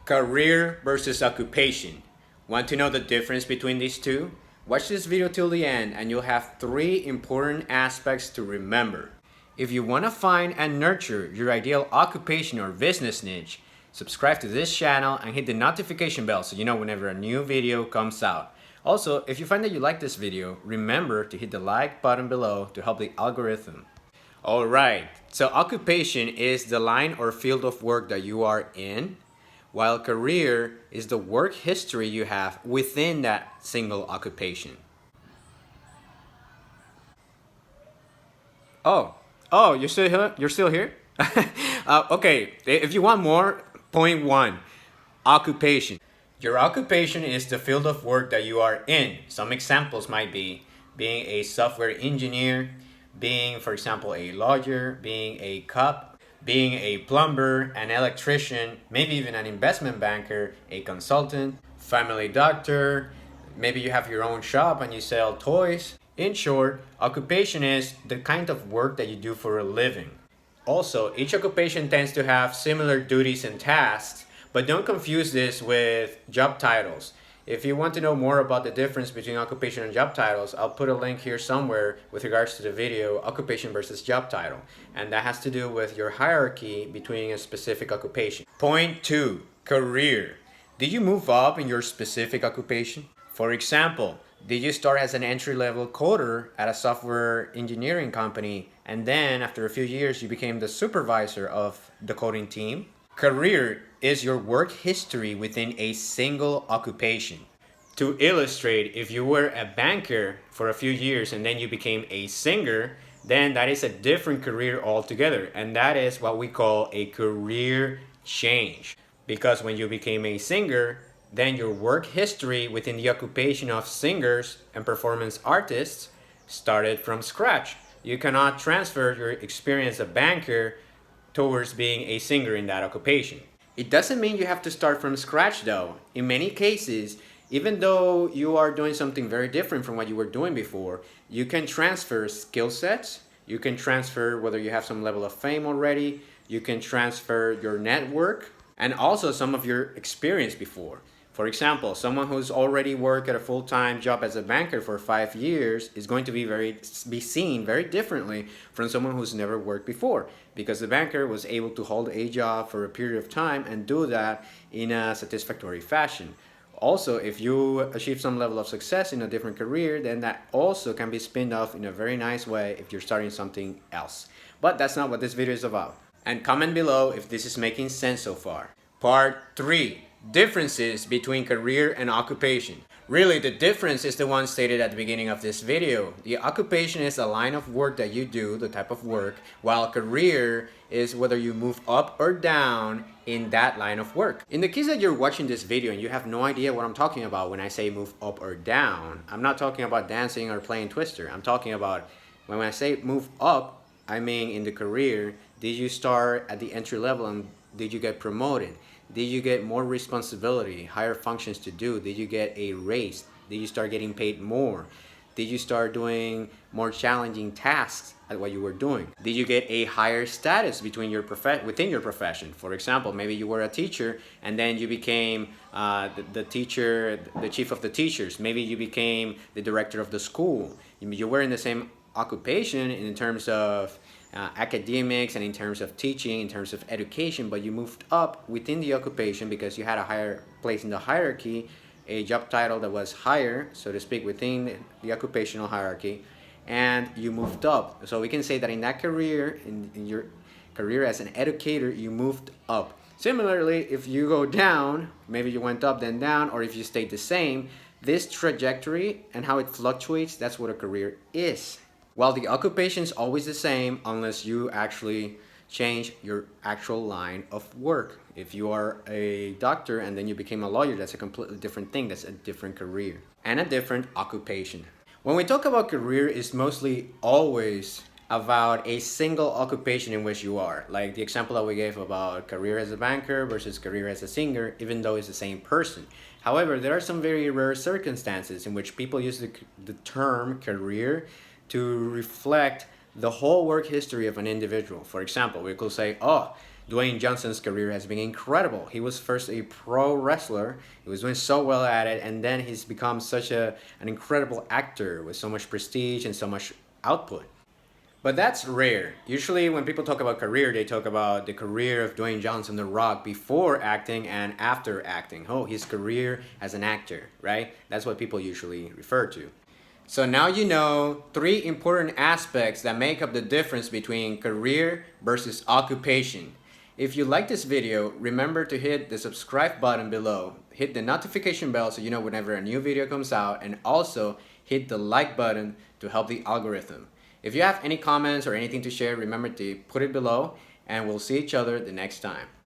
Career versus occupation. Want to know the difference between these two? Watch this video till the end and you'll have 3 important aspects to remember. If you want to find and nurture your ideal occupation or business niche, subscribe to this channel and hit the notification bell so you know whenever a new video comes out. Also, if you find that you like this video, remember to hit the like button below to help the algorithm. Alright, so occupation is the line or field of work that you are in, while career is the work history you have within that single occupation. Oh, you're still here? You're still here? Okay, if you want more, point 1, occupation. Your occupation is the field of work that you are in. Some examples might be being a software engineer, being, for example, a lawyer, being a cop, being a plumber, an electrician, maybe even an investment banker, a consultant, family doctor, maybe you have your own shop and you sell toys. In short, occupation is the kind of work that you do for a living. Also, each occupation tends to have similar duties and tasks, but don't confuse this with job titles. If you want to know more about the difference between occupation and job titles, I'll put a link here somewhere with regards to the video occupation versus job title. And that has to do with your hierarchy between a specific occupation. Point 2, career. Did you move up in your specific occupation? For example, did you start as an entry-level coder at a software engineering company and then after a few years you became the supervisor of the coding team? Career is your work history within a single occupation. To illustrate, if you were a banker for a few years and then you became a singer, then that is a different career altogether, and that is what we call a career change. Because when you became a singer, then your work history within the occupation of singers and performance artists started from scratch. You cannot transfer your experience as a banker towards being a singer in that occupation. It doesn't mean you have to start from scratch though. In many cases, even though you are doing something very different from what you were doing before, you can transfer skill sets, you can transfer whether you have some level of fame already, you can transfer your network, and also some of your experience before. For example, someone who's already worked at a full-time job as a banker for 5 years is going to be seen very differently from someone who's never worked before, because the banker was able to hold a job for a period of time and do that in a satisfactory fashion. Also, if you achieve some level of success in a different career, then that also can be spinned off in a very nice way if you're starting something else. But that's not what this video is about. And comment below if this is making sense so far. Part 3. Differences between career and occupation. Really, the difference is the one stated at the beginning of this video. The occupation is a line of work that you do, the type of work, while career is whether you move up or down in that line of work. In the case that you're watching this video and you have no idea what I'm talking about when I say move up or down, I'm not talking about dancing or playing Twister. I'm talking about when I say move up, I mean in the career, did you start at the entry level and did you get promoted? Did you get more responsibility, higher functions to do? Did you get a raise? Did you start getting paid more? Did you start doing more challenging tasks at what you were doing? Did you get a higher status within your profession? For example, maybe you were a teacher and then you became the chief of the teachers. Maybe you became the director of the school. You were in the same occupation in terms of academics and in terms of teaching, in terms of education, but you moved up within the occupation because you had a higher place in the hierarchy, a job title that was higher, so to speak, within the occupational hierarchy, and you moved up. So we can say that in that career, in your career as an educator, you moved up. Similarly, if you go down, maybe you went up then down, or if you stayed the same, this trajectory and how it fluctuates, that's what a career is. While the occupation is always the same unless you actually change your actual line of work. If you are a doctor and then you became a lawyer, that's a completely different thing. That's a different career and a different occupation. When we talk about career, it's mostly always about a single occupation in which you are. Like the example that we gave about career as a banker versus career as a singer, even though it's the same person. However, there are some very rare circumstances in which people use the term career to reflect the whole work history of an individual. For example, we could say, oh, Dwayne Johnson's career has been incredible. He was first a pro wrestler. He was doing so well at it, and then he's become such an incredible actor with so much prestige and so much output. But that's rare. Usually when people talk about career, they talk about the career of Dwayne Johnson, The Rock, before acting and after acting. Oh, his career as an actor, right? That's what people usually refer to. So now you know 3 important aspects that make up the difference between career versus occupation. If you like this video, remember to hit the subscribe button below, hit the notification bell so you know whenever a new video comes out, and also hit the like button to help the algorithm. If you have any comments or anything to share, remember to put it below, and we'll see each other the next time.